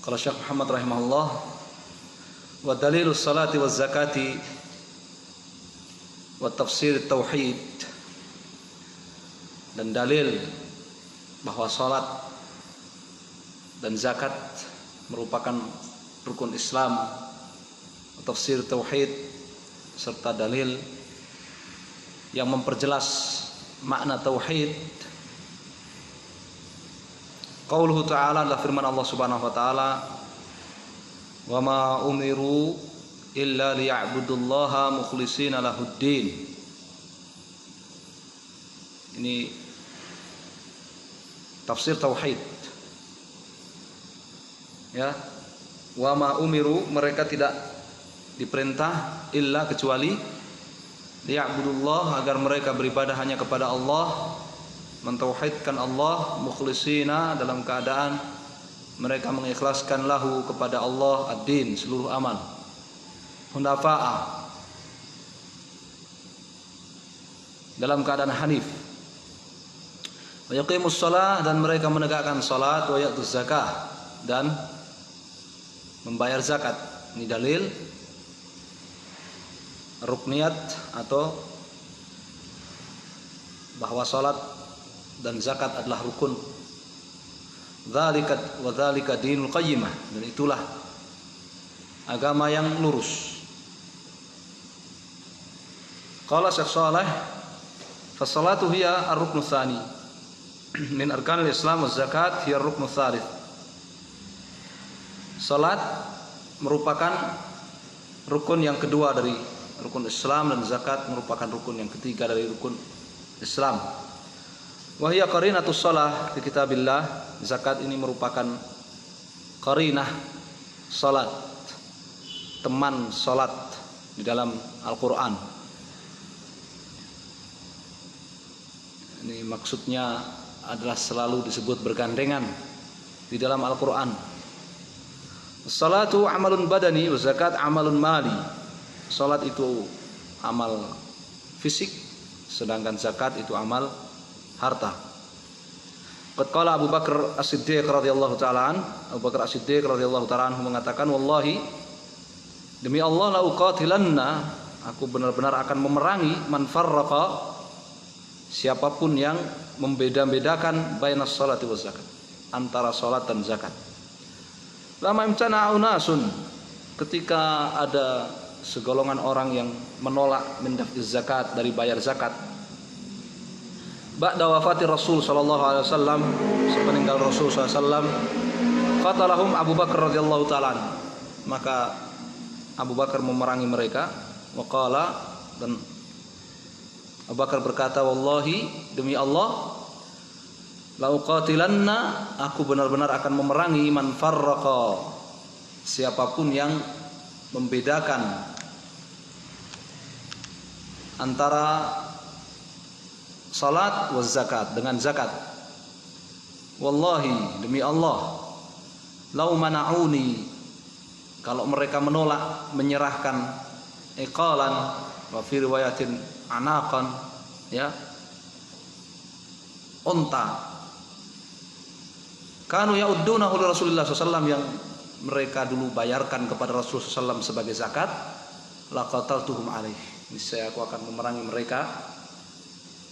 Qala Syekh Muhammad rahimahullah, wa dalilus salati waz zakati wa tafsir tauhid, dan dalil bahwa salat dan zakat merupakan rukun Islam, tafsir tauhid, serta dalil yang memperjelas makna tauhid. Qauluhu ta'ala, adalah firman Allah Subhanahu wa taala, wa ma umiru illa liya'budullaha mukhlishina lahuddin. Ini tafsir tauhid. Ya, wa ma umiru, mereka tidak diperintah illa kecuali liya'budullah, agar mereka beribadah hanya kepada Allah, mentauhidkan Allah, mukhlishina, dalam keadaan mereka mengikhlaskan lahu kepada Allah ad-din, seluruh amal, hunafa'a, dalam keadaan hanif, wa yaqimus shalah, dan mereka menegakkan salat, wa ya'tuz zakah, dan membayar zakat. Ini dalil rukniyat, atau bahwa salat dan zakat adalah rukun. Dzalikat wa dzalika dinul qayyimah, dan itulah agama yang lurus. Qala Syekh Shalih, fasalatu hiya ar-ruknu tsani min arkanil Islam, wa zakat hiya ar-ruknu tsalits. Salat merupakan rukun yang kedua dari rukun Islam, dan zakat merupakan rukun yang ketiga dari rukun Islam. Wa hiya qarinatus shalah fi kitabillah, zakat ini merupakan qarinah salat, teman salat di dalam Al-Qur'an. Ini maksudnya adalah selalu disebut bergandengan di dalam Al-Qur'an. Salatu amalun badani, wa zakat amalun mali. Salat itu amal fisik, sedangkan zakat itu amal harta. Qad qala Abu Bakar As-Siddiq radhiyallahu ta'ala an, Abu Bakar As-Siddiq radhiyallahu ta'ala anhu mengatakan, wallahi, demi Allah, la uqatilanna, aku benar-benar akan memerangi, man farraqa, siapapun yang membeda-bedakan bainas salati waz zakat, antara salat dan zakat. Lama imtana unasun, ketika ada segolongan orang yang menolak mendafiz zakat, dari bayar zakat, ba'da wafati Rasul sallallahu alaihi wasallam, sepeninggal Rasul sallallahu alaihi wasallam, qatalahum Abu Bakar radhiyallahu ta'ala, maka Abu Bakar memerangi mereka. Wa qala, dan Abu Bakar berkata, wallahi, demi Allah, la uqatilanna, aku benar-benar akan memerangi, man farraqa, siapapun yang membedakan antara salat wa zakat, dengan zakat. Wallahi, demi Allah, lau mana'uni, kalau mereka menolak, menyerahkan, iqalan, wa fi riwayatin anaqan, ya, unta, kanu ya'uddunahu li Rasulillah SAW, yang mereka dulu bayarkan kepada Rasulullah SAW sebagai zakat, laqataltuhum alaih, niscaya aku akan memerangi mereka,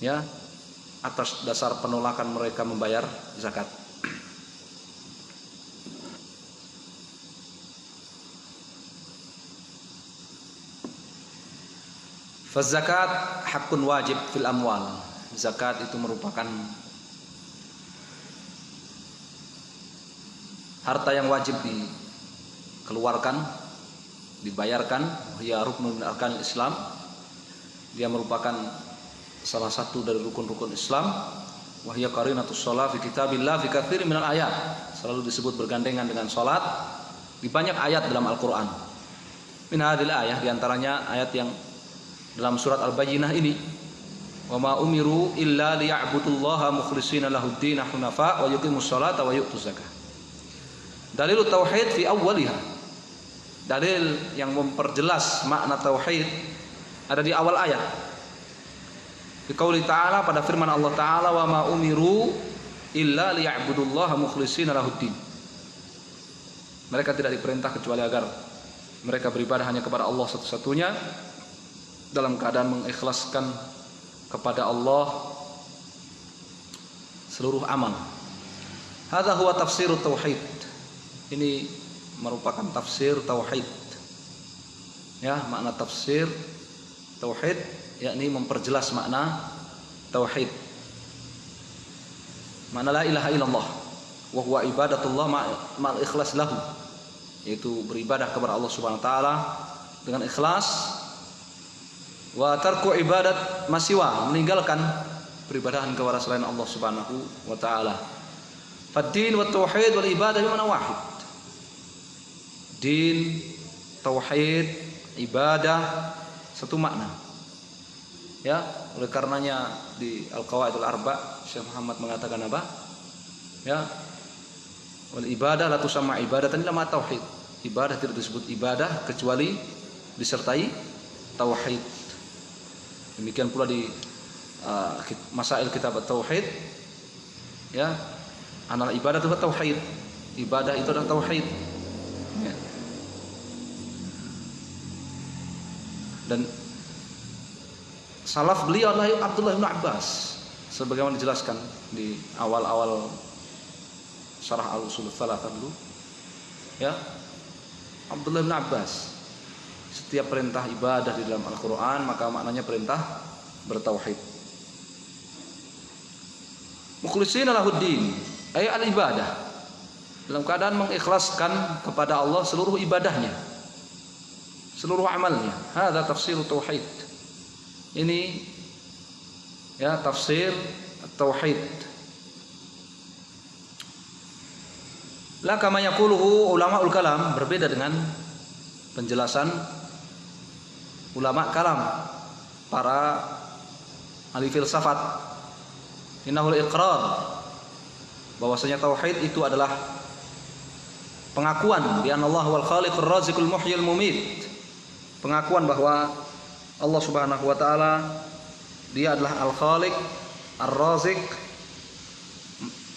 ya, atas dasar penolakan mereka membayar zakat. Fazakat hakun wajib fil amwal, zakat itu merupakan harta yang wajib dikeluarkan, dibayarkan. Ya ruknun min arkanil Islam, dia merupakan salah satu dari rukun-rukun Islam. Wahya qarinatus shalah fi kitabillah fi katsirin minal ayat, selalu disebut bergandengan dengan salat di banyak ayat dalam Al-Qur'an. Min hadhil ayah, diantaranya ayat yang dalam surat Al-Bayyinah ini, wa ma umiru illa liya'budullaha mukhlishina lahuddin hunafa wa yuqimus sholata wa yu'tuz zakah. Dalil tauhid fi awwaliha, dalil yang memperjelas makna tauhid ada di awal ayat. Fi qouli ta'ala, pada firman Allah Ta'ala, wa ma umiru illa liya'budullaha mukhlishina lahuddin. Mereka tidak diperintah kecuali agar mereka beribadah hanya kepada Allah satu-satunya dalam keadaan mengikhlaskan kepada Allah seluruh amal. Hadza huwa tafsirut tauhid. Ini merupakan tafsir tauhid. Ya, makna tafsir tauhid yakni memperjelas makna tauhid. Makna la ilaha illallah wa huwa ibadatullah ma'al ikhlas lahu, yaitu beribadah kepada Allah Subhanahu wa taala dengan ikhlas. Wa tarku ibadat masiwa, meninggalkan peribadahan kepada selain Allah Subhanahu wa taala. Fad-din wa tauhid wal ibadah bimana wahid. Din, tauhid, ibadah satu makna. Ya, oleh karenanya di Al-Qawaidul Arba' Syekh Muhammad mengatakan apa? Ya. Wal ibadah la tusamma ibadatan illa ma tauhid. Ibadah tidak disebut ibadah kecuali disertai tauhid. Demikian pula di masail kitab tauhid, ya, anal ibadah itu tauhid, ibadah itu adalah tauhid, ya. Dan salaf beliau adalah Abdullah bin Abbas, sebagaimana dijelaskan di awal-awal syarah al-usul tsalatsah dulu, ya. Abdullah bin Abbas, setiap perintah ibadah di dalam Al-Quran maka maknanya perintah bertauhid. Mukhlishina lahuddin ay al-ibadah, dalam keadaan mengikhlaskan kepada Allah seluruh ibadahnya, seluruh amalnya. Hadza tafsir tauhid. Ini ya tafsir tauhid. La kama yaquluhu ulamaul kalam, berbeda dengan penjelasan ulama kalam, para ahli filsafat. Innahul iqrar, bahwasanya tauhid itu adalah pengakuan bi anna Allah wal khaliqur raziqul muhyil mumit, pengakuan bahwa Allah Subhanahu wa taala dia adalah al-khaliq, ar-raziq,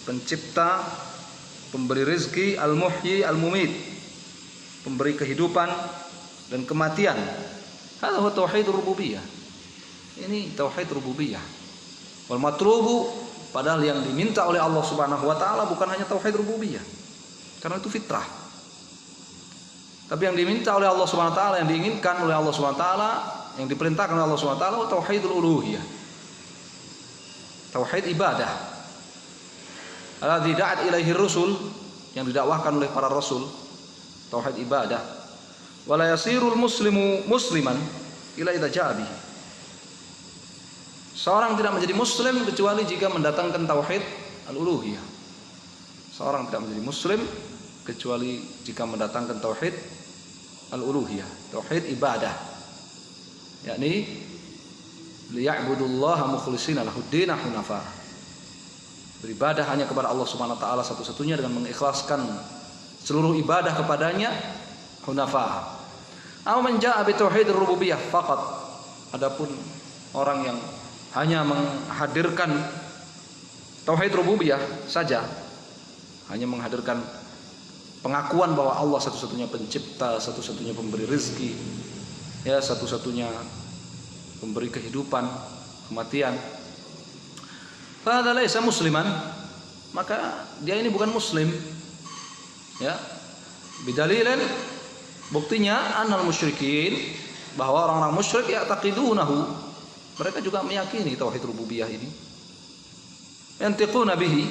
pencipta, pemberi rezeki, al-muhyi, al-mumit, pemberi kehidupan dan kematian. Hadza huwa tauhidur rububiyah. Ini tauhid rububiyah. Wal matlubu, padahal yang diminta oleh Allah Subhanahu wa taala bukan hanya tauhid rububiyah, karena itu fitrah. Tapi yang diminta oleh Allah Subhanahu wa taala, yang diinginkan oleh Allah Subhanahu wa taala, yang diperintahkan oleh Allah Subhanahu wa taala tauhidul uluhiyah. Tauhid ibadah. Alladzi da'at ilaihi rusul, yang didakwahkan oleh para rasul, tauhid ibadah. Wala yasirul muslimu musliman ila idza ja'a bihi. Seorang tidak menjadi muslim kecuali jika mendatangkan tauhid al-uluhiyah. Seorang tidak menjadi muslim kecuali jika mendatangkan tauhid al-uluhiyah, tauhid ibadah. Yakni liya'budullaha mukhlishina lahuddin hunafa. Beribadah hanya kepada Allah Subhanahu wa taala satu-satunya dengan mengikhlaskan seluruh ibadah kepadanya, hunafa. Aw man jaa'a bi tauhidir rububiyah faqat. Adapun orang yang hanya menghadirkan tauhid rububiyah saja, hanya menghadirkan pengakuan bahwa Allah satu-satunya pencipta, satu-satunya pemberi rezeki, ya, satu-satunya pemberi kehidupan, kematian, fahadza laisa musliman, maka dia ini bukan muslim, ya. Bidalilin, buktinya annal musyrikin, bahwa orang-orang musyrik ya'taqidunahu, mereka juga meyakini tauhid rububiyah ini. Yantiquna bihi,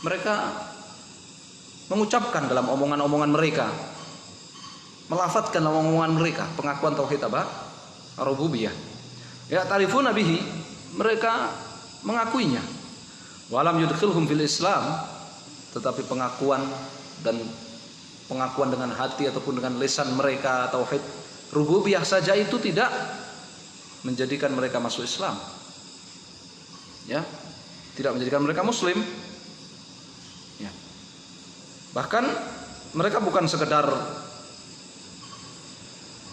mereka mengucapkan dalam omongan-omongan mereka, melafadzkan dalam omongan mereka pengakuan tauhid apa? Rububiyah. Ya'tarifuna bihi, mereka mengakuinya. Walam yudkhilhum fil Islam, tetapi pengakuan dengan hati ataupun dengan lisan mereka tauhid rububiyah saja itu tidak menjadikan mereka masuk Islam, ya, tidak menjadikan mereka muslim, ya. Bahkan mereka bukan sekedar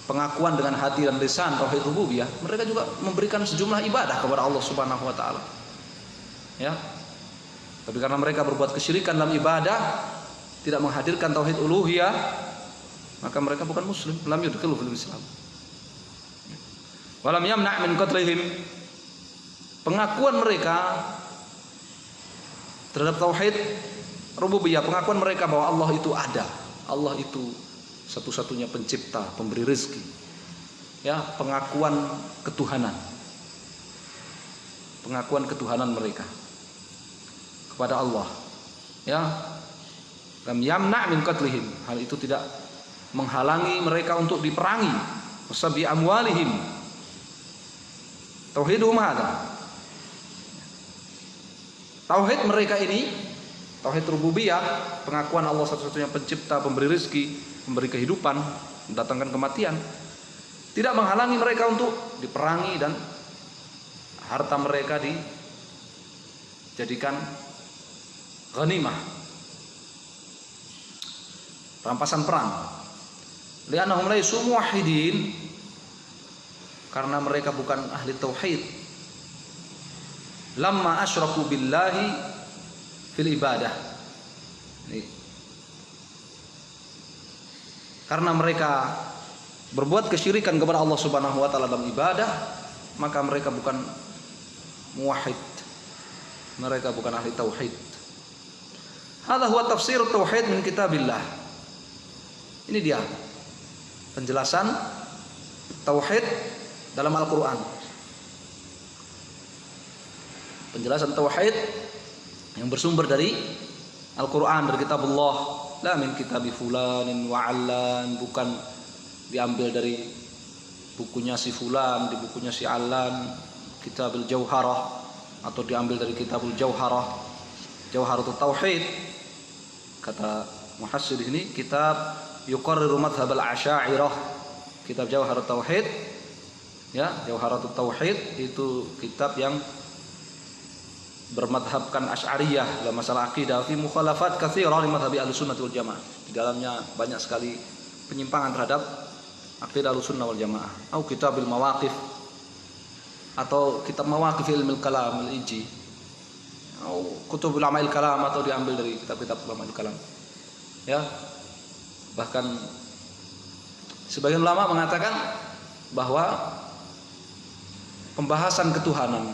pengakuan dengan hati dan lisan tauhid rububiyah, mereka juga memberikan sejumlah ibadah kepada Allah Subhanahu wa taala, ya. Tapi karena mereka berbuat kesyirikan dalam ibadah, tidak menghadirkan tauhid uluhiyah, maka mereka bukan muslim, lam yudkhilhu fil Islam. Walam yamna' min qatlihim, pengakuan mereka terhadap tauhid rububiyah, pengakuan mereka bahwa Allah itu ada, Allah itu satu-satunya pencipta, pemberi rezeki. Ya, pengakuan ketuhanan. Pengakuan ketuhanan mereka kepada Allah. Ya. Lam yamna' min qatlihim, hal itu tidak menghalangi mereka untuk diperangi. Wasabi amwalihim. Tauhiduhum hadza. Tauhid mereka ini, tauhid rububiyah, pengakuan Allah satu-satunya pencipta, pemberi rezeki, memberi kehidupan, mendatangkan kematian, tidak menghalangi mereka untuk diperangi dan harta mereka dijadikan ghanimah, rampasan perang. Li'annahum laysu muwahhidin, karena mereka bukan ahli tauhid. Lamma asyraku billahi fil ibadah. Karena mereka berbuat kesyirikan kepada Allah Subhanahu wa taala dalam ibadah, maka mereka bukan muwahhid. Mereka bukan ahli tauhid. Hadza huwa tafsir tauhid min kitabillah. Ini dia penjelasan tauhid dalam Al-Qur'an. Penjelasan tauhid yang bersumber dari Al-Qur'an, dari kitabullah, la min kitabi fulanin wa 'allan, bukan diambil dari bukunya si fulan, di bukunya si allan, kitabul jauharah, atau diambil dari kitabul jauharah, jauharatut tauhid. Kata muhassir di sini, kitab yuqarriru madhhab al-asy'ariyah, kitab jauharat tauhid, ya, jauharatut tauhid itu kitab yang bermadhabkan Asy'ariyah dalam masalah akidah, fi mukhalafat katsirah li madhhabi Ahlussunnah wal Jamaah. Di dalamnya banyak sekali penyimpangan terhadap akidah Ahlussunnah wal Jamaah. Atau kitabil mawaqif, atau kitab mawaqif ilmul kalam al-Iji, atau kutubul amail kalam, atau diambil dari kitab-kitab amail kalam. Ya. Bahkan sebagian ulama mengatakan bahwa pembahasan ketuhanan,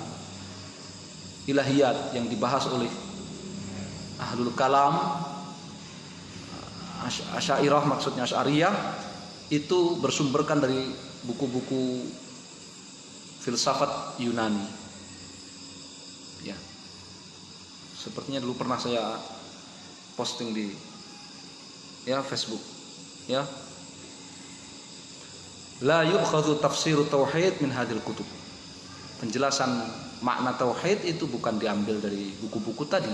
ilahiyat yang dibahas oleh ahlul kalam, Asy'ariyah, maksudnya Asy'ariyah, itu bersumberkan dari buku-buku filsafat Yunani. Ya. Sepertinya dulu pernah saya posting di Facebook. Ya. La yu'khadhu tafsirut tauhid min hadhil kutub. Penjelasan makna tauhid itu bukan diambil dari buku-buku tadi.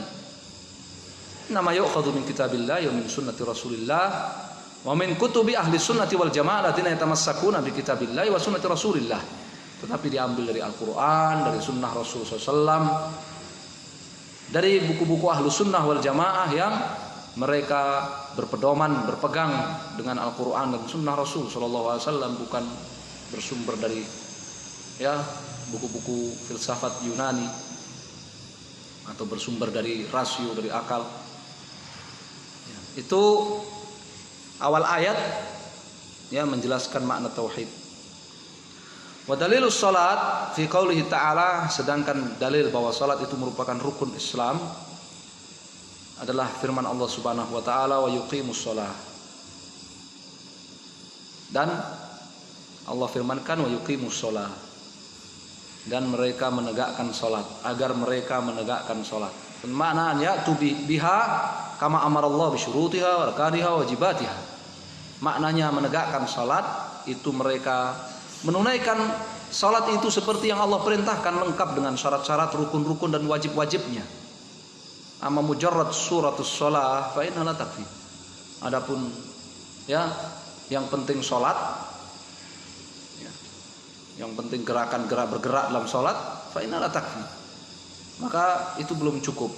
Nama yu'khadhu min kitabillah wa min sunnati Rasulillah wa min kutubi ahli sunnati wal jamaah alladziina yatamassakuna bi kitabillah wa sunnati Rasulillah. Tetapi diambil dari Al-Qur'an, dari sunnah Rasul SAW, dari buku-buku ahlu sunnah wal jamaah yang mereka berpedoman, berpegang dengan Al-Qur'an dan sunnah Rasul SAW, bukan bersumber dari buku-buku filsafat Yunani, atau bersumber dari rasio, dari akal. Itu awal ayat menjelaskan makna tauhid. Wa dalilus salat fi qaulihi ta'ala, sedangkan dalil bahwa salat itu merupakan rukun Islam adalah firman Allah Subhanahu wa taala, wa yuqimus shalah. Dan Allah firmankan wa yuqimus shalah, dan mereka menegakkan salat, agar mereka menegakkan salat. Maknanya biha kama amarallahu bi syurutiha wa arkaniha wa wajibatiha. Maknanya menegakkan salat itu mereka menunaikan salat itu seperti yang Allah perintahkan, lengkap dengan syarat-syarat, rukun-rukun dan wajib-wajibnya. Amma mujarrad suratus shalah fa inna la takfi. Adapun yang penting salat, yang penting gerakan-gerak bergerak dalam salat, fa inna la takfi, maka itu belum cukup.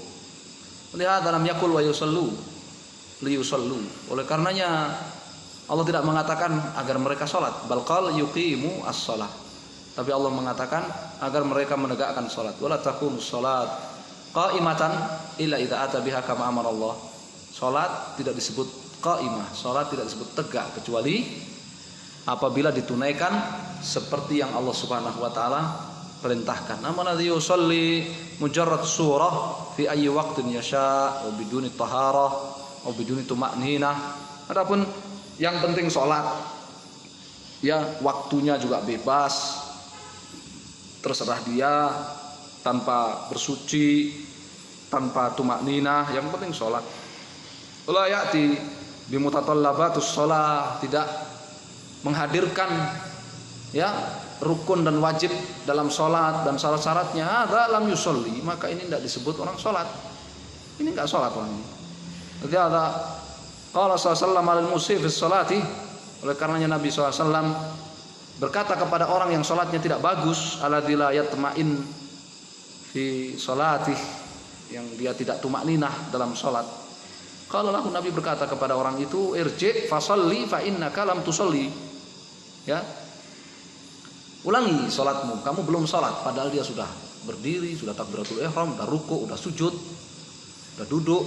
Lihat dalam yakul wa yusallu liyusallu. Oleh karenanya Allah tidak mengatakan agar mereka salat, bal qal yuqimu as-shalah. Tapi Allah mengatakan agar mereka menegakkan salat. Wala taqumus shalat qa'imatan illa idza ata biha kama amara Allah Salat tidak disebut qaimah, salat tidak disebut tegak kecuali apabila ditunaikan seperti yang Allah Subhanahu wa taala perintahkan. Amma alladhi yusalli mujarrad surah fi ayyi waqtin yasha wa biduni taharah wa biduni tuma'ninah. Adapun yang penting salat ya waktunya juga bebas, terserah dia, tanpa bersuci, tanpa tumakninah, yang penting sholat. La ya'ti bimutatallabatus shalah, tidak menghadirkan ya rukun dan wajib dalam sholat dan syarat-syaratnya, hadza lam yusolli, maka ini tidak disebut orang sholat. Ini enggak sholat orang ini. Jadi ada qala sallallahu alaihi musii fi sholati, oleh karenanya Nabi SAW berkata kepada orang yang sholatnya tidak bagus, alladzi la yatma'in fi sholatih, yang dia tidak tumakninah dalam sholat. Kalau lahu, Nabi berkata kepada orang itu, irji' fasalli fa innaka lam tusalli. Ya, ulangi sholatmu, kamu belum sholat. Padahal dia sudah berdiri, sudah takbiratul ihram, sudah ruku', sudah sujud, sudah duduk,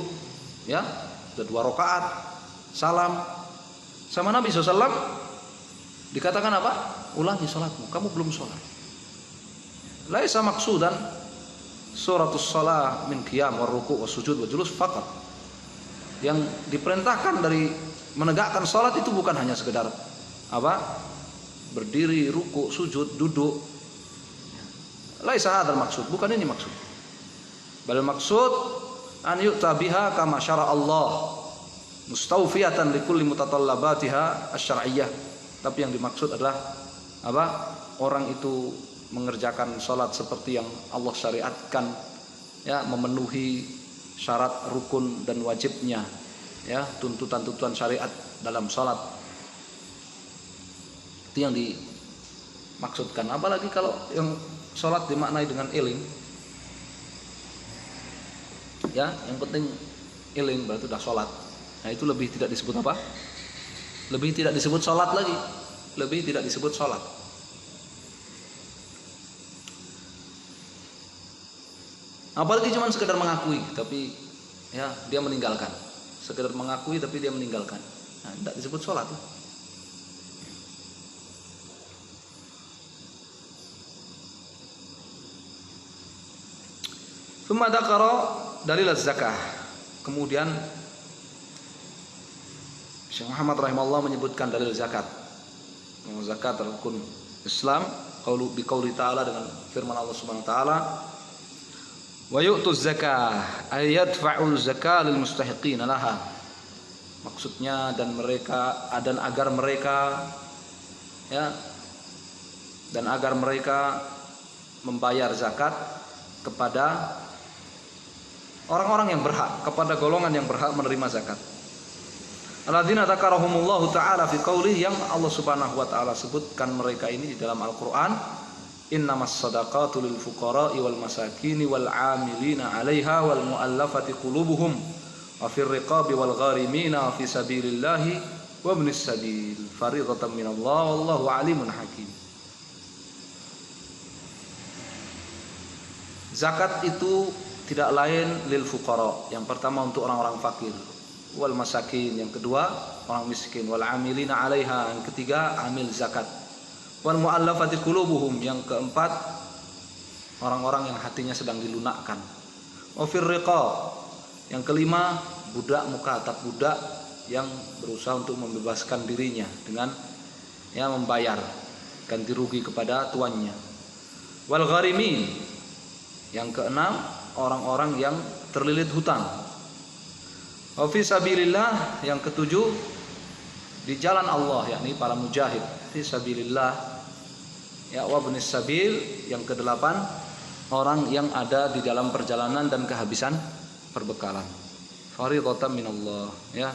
ya, sudah 2 rakaat, salam. Sama Nabi SAW dikatakan apa? Ulangi sholatmu, kamu belum sholat. Laisa maksudan suratus shalah min qiyam wa ruku' wa sujud wa julus faqat. Yang diperintahkan dari menegakkan sholat itu bukan hanya sekedar apa? Berdiri, ruku', sujud, duduk. Laisa hadzal maksud, bukan ini maksud. Bal maksud an yu'ta biha kama syara Allah mustawfiyatan likulli mutatallabatiha asy-syar'iyyah. Tapi yang dimaksud adalah apa? Orang itu mengerjakan sholat seperti yang Allah syariatkan, ya, memenuhi syarat rukun dan wajibnya, ya, tuntutan-tuntutan syariat dalam sholat. Itu yang dimaksudkan. Apalagi kalau yang sholat dimaknai dengan iling, ya, yang penting iling berarti sudah sholat. Nah, itu lebih tidak disebut apa? Lebih tidak disebut sholat lagi. Lebih tidak disebut sholat. Apalagi cuma sekedar mengakui, tapi ya dia meninggalkan. Sekedar mengakui tapi dia meninggalkan. Nah, tidak disebut sholat. Tsumma dzakara dalil az-zakah. Kemudian Syekh Muhammad rahimahullah menyebutkan dalil zakat. Zakat rukun Islam, biqauli ta'ala, dengan firman Allah Subhanahu wa taala, wa yu'tuz zakah ay yadfa'ul zakah lil mustahiqin laha. Maksudnya dan agar mereka ya, dan agar mereka membayar zakat kepada orang-orang yang berhak, kepada golongan yang berhak menerima zakat. Alladzina dzakarahumullahu ta'ala fi qaulih, yang Allah Subhanahu wa taala sebutkan mereka ini di dalam Al-Qur'an, innamas shadaqatu lil fuqara'i wal masakini wal 'amilina 'alaiha wal mu'allafati qulubuhum wa fir riqabi wal gharimina fi sabilillahi wa ibnis sabil fariidatan minallah wallahu 'alimun hakim. Zakat itu tidak lain lil fuqara, yang pertama untuk orang-orang fakir, wal masakin, yang kedua orang miskin, wal amilina 'alaiha, yang ketiga amil zakat, wal mu'allafati qulubuhum, yang keempat orang-orang yang hatinya sedang dilunakkan, wa fir riqab, yang kelima budak mukatab, budak yang berusaha untuk membebaskan dirinya dengan ya membayar ganti rugi kepada tuannya, wal gharimin, yang keenam orang-orang yang terlilit hutang, wa fi sabilillah, yang ketujuh di jalan Allah, yakni para mujahid fi sabilillah, ya, wa ibnis sabil, yang kedelapan orang yang ada di dalam perjalanan dan kehabisan perbekalan. Fariidatan minallah, ya,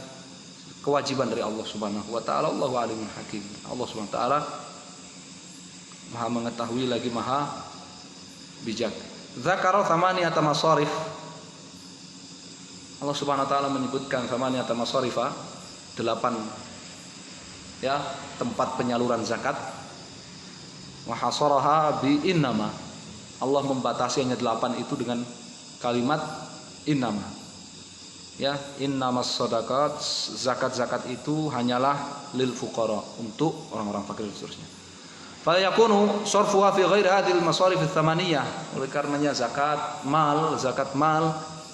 kewajiban dari Allah Subhanahu wa taala. Allahu alimul hakim. Allah Subhanahu wa taala Maha mengetahui lagi Maha bijak. Dzakara thamaniyata masarif. Allah Subhanahu wa taala menyebutkan thamaniyata masarifa, 8 ya tempat penyaluran zakat. Wa hasaraha bi innama. Allah membatasi hanya 8 itu dengan kalimat innama. Ya, innamas shadaqat, zakat-zakat itu hanyalah lil fuqara, untuk orang-orang fakir dan seterusnya. Fa yakunu sarfuha fi ghairi hadhil masarif ats-tsamaniyah. Oleh karenanya zakat mal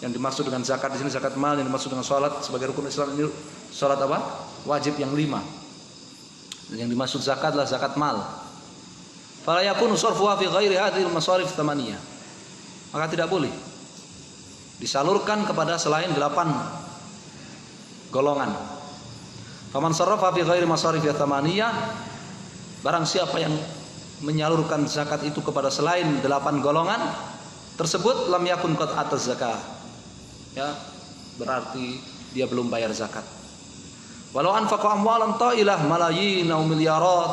yang dimaksud dengan zakat di sini zakat mal, yang dimaksud dengan salat sebagai rukun Islam ini salat apa? Wajib yang 5. Yang dimaksud zakat adalah zakat mal. Fa yakunu sarfuha fi ghairi hadhil masarif ats-tsamaniyah. Maka tidak boleh disalurkan kepada selain 8 golongan. Faman sarrafa fi ghairi masarif ats-tsamaniyah, barang siapa yang menyalurkan zakat itu kepada selain 8 golongan tersebut, lam yakun qad ataz zakah. Ya, berarti dia belum bayar zakat. Walau anfaqa amwalan ta'ilah malayin aw milyarat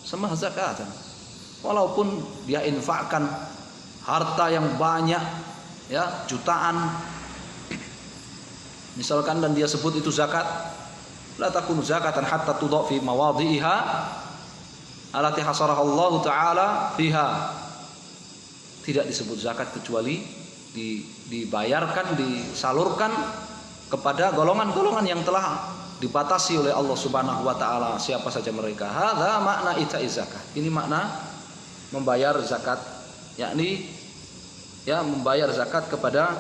sama zakat. Walaupun dia infakkan harta yang banyak, ya, jutaan misalkan, dan dia sebut itu zakat, la takunu zakatan hatta tudha fi mawadhi'iha allati hasaraha Allah taala fiha. Tidak disebut zakat kecuali dibayarkan, disalurkan kepada golongan-golongan yang telah dibatasi oleh Allah Subhanahu wa taala, siapa saja mereka. Hadza makna ita'iz zakah. Ini makna membayar zakat, yakni ya, membayar zakat kepada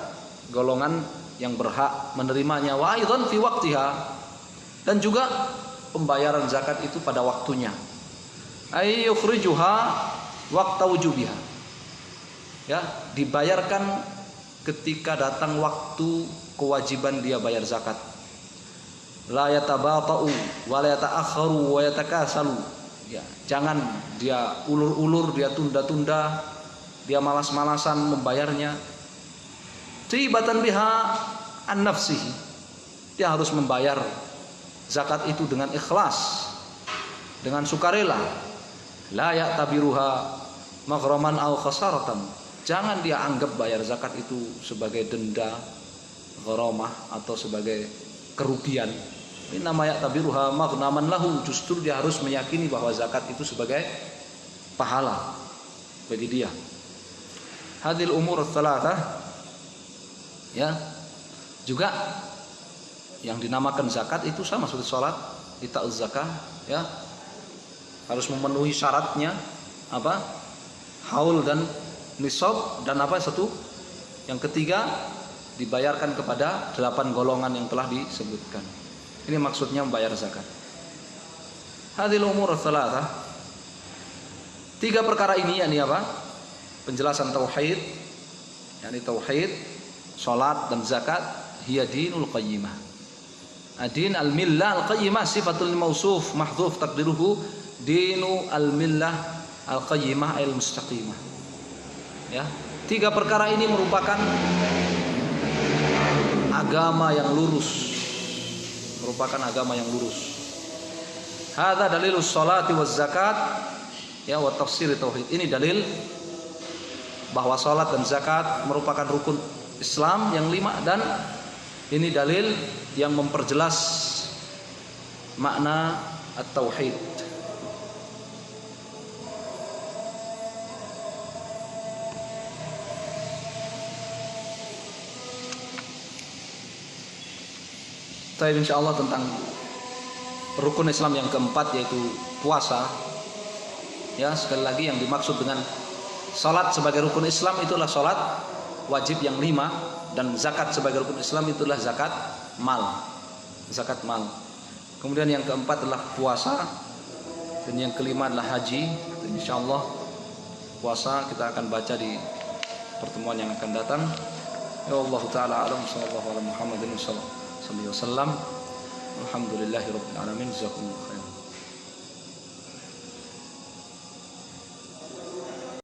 golongan yang berhak menerimanya. Wa aidan fi waqtiha, dan juga pembayaran zakat itu pada waktunya. Ay yukhrijuha waqta wujubiha. Ya, dibayarkan ketika datang waktu kewajiban dia bayar zakat. La yatabata'u wa la yata'akharu wa yatakasalu. Ya, jangan dia ulur-ulur, dia tunda-tunda, dia malas-malasan membayarnya. Tibatan biha an nafsihi. Dia harus membayar zakat itu dengan ikhlas, dengan sukarela. La ya'tabiruha maghraman aw khasaratan. Jangan dia anggap bayar zakat itu sebagai denda, gharamah, atau sebagai kerugian. Ini nama ya'tabiruha maghnaman lahu. Justru dia harus meyakini bahwa zakat itu sebagai pahala bagi dia. Hadil umur tsalatah, ya, juga yang dinamakan zakat itu sama seperti salat, ita'uz zakah, ya, harus memenuhi syaratnya apa? Haul dan nisab, dan apa satu? Yang ketiga, dibayarkan kepada 8 golongan yang telah disebutkan. Ini maksudnya membayar zakat. Hadil umur tsalatah. 3 perkara ini yakni apa? Penjelasan tauhid, yakni tauhid, salat dan zakat, hiya dinul qayyimah. Adin al-millah al-qayyimah sifatul mausuf mahdhuf taqdiruhu dinu al-millah al-qayyimah al-mustaqimah. Ya, 3 perkara ini merupakan agama yang lurus. Merupakan agama yang lurus. Hadza dalilus salati waz zakat, ya, wa tafsir tauhid. Ini dalil bahwa salat dan zakat merupakan rukun Islam yang 5, dan ini dalil yang memperjelas makna at-tauhid. Saya insyaallah tentang rukun Islam yang keempat, yaitu puasa. Ya, sekali lagi yang dimaksud dengan salat sebagai rukun Islam itulah salat wajib yang 5, dan zakat sebagai rukun Islam itulah zakat mal. Zakat mal. Kemudian yang keempat adalah puasa, dan yang kelima adalah haji. Dan insyaallah puasa kita akan baca di pertemuan yang akan datang. Ya Allah taala alam, sallallahu alaihi Muhammadin sallallahu alaihi wasallam. Alhamdulillahirabbil alamin. Jazakumullahu khairan.